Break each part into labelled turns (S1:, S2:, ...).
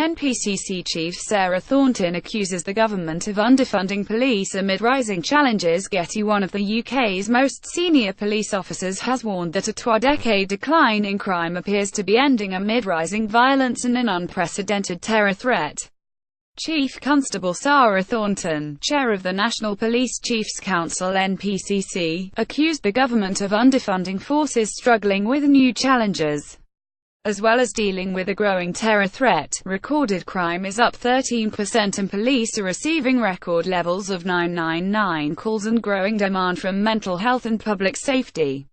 S1: NPCC chief Sara Thornton accuses the government of underfunding police amid rising challenges. Getty One of the UK's most senior police officers has warned that a twodecade decline in crime appears to be ending amid rising violence and an unprecedented terror threat. Chief Constable Sara Thornton, chair of the National Police Chiefs Council (NPCC), accused the government of underfunding forces struggling with new challenges, as well as dealing with a growing terror threat. Recorded crime is up 13% and police are receiving record levels of 999 calls and growing demand from mental health and public safety.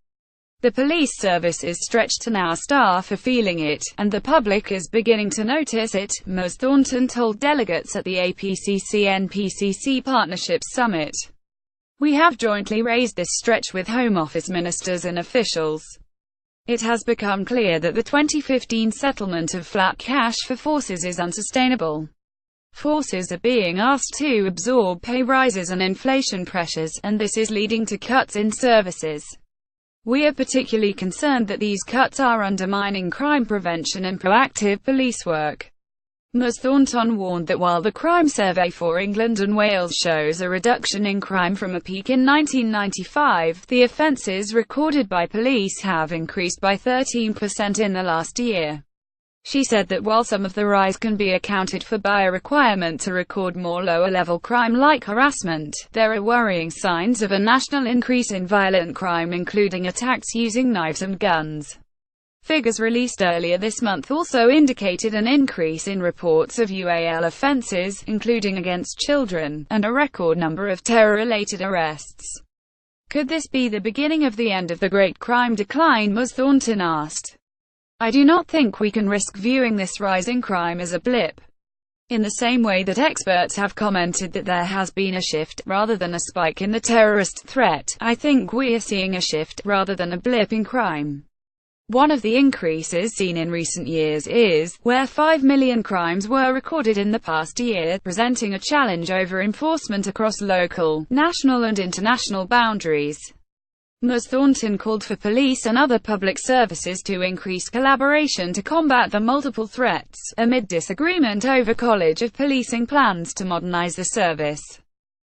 S1: The police service is stretched and our staff are feeling it, and the public is beginning to notice it, Ms. Thornton told delegates at the APCC-NPCC Partnership Summit. We have jointly raised this stretch with Home Office ministers and officials. It has become clear that the 2015 settlement of flat cash for forces is unsustainable. Forces are being asked to absorb pay rises and inflation pressures, and this is leading to cuts in services. We are particularly concerned that these cuts are undermining crime prevention and proactive police work. Ms. Thornton warned that while the crime survey for England and Wales shows a reduction in crime from a peak in 1995, the offences recorded by police have increased by 13% in the last year. She said that while some of the rise can be accounted for by a requirement to record more lower-level crime like harassment, there are worrying signs of a national increase in violent crime, including attacks using knives and guns. Figures released earlier this month also indicated an increase in reports of UAL offences, including against children, and a record number of terror-related arrests. Could this be the beginning of the end of the great crime decline? Ms. Thornton asked. I do not think we can risk viewing this rise in crime as a blip. In the same way that experts have commented that there has been a shift, rather than a spike in the terrorist threat, I think we are seeing a shift, rather than a blip in crime. One of the increases seen in recent years is, where 5 million crimes were recorded in the past year, presenting a challenge over enforcement across local, national and international boundaries. Ms. Thornton called for police and other public services to increase collaboration to combat the multiple threats, amid disagreement over College of Policing plans to modernise the service.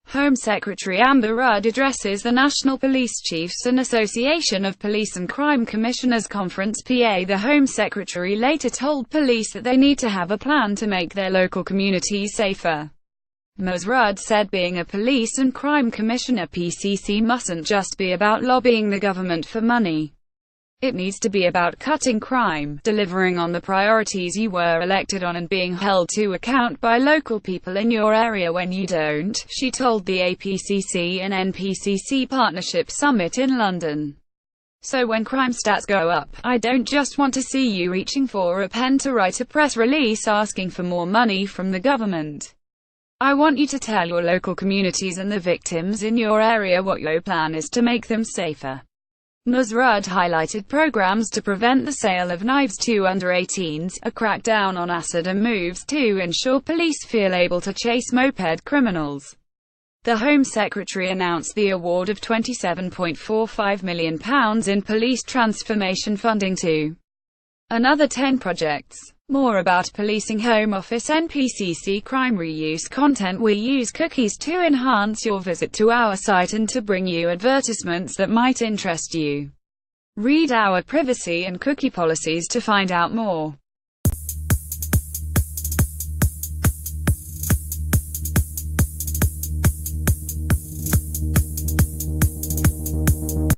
S1: Home Secretary Amber Rudd addresses the National Police Chiefs and Association of Police and Crime Commissioners Conference (PA). The Home Secretary later told police that they need to have a plan to make their local communities safer. Ms. Rudd said being a police and crime commissioner (PCC) mustn't just be about lobbying the government for money. It needs to be about cutting crime, delivering on the priorities you were elected on, and being held to account by local people in your area when you don't, she told the APCC and NPCC Partnership Summit in London. So when crime stats go up, I don't just want to see you reaching for a pen to write a press release asking for more money from the government. I want you to tell your local communities and the victims in your area what your plan is to make them safer. Ms. Rudd highlighted programs to prevent the sale of knives to under-18s, a crackdown on acid, and moves to ensure police feel able to chase moped criminals. The Home Secretary announced the award of £27.45 million in police transformation funding to another 10 projects. More about policing. Home Office NPCC crime reuse content. We use cookies to enhance your visit to our site and to bring you advertisements that might interest you. Read our privacy and cookie policies to find out more.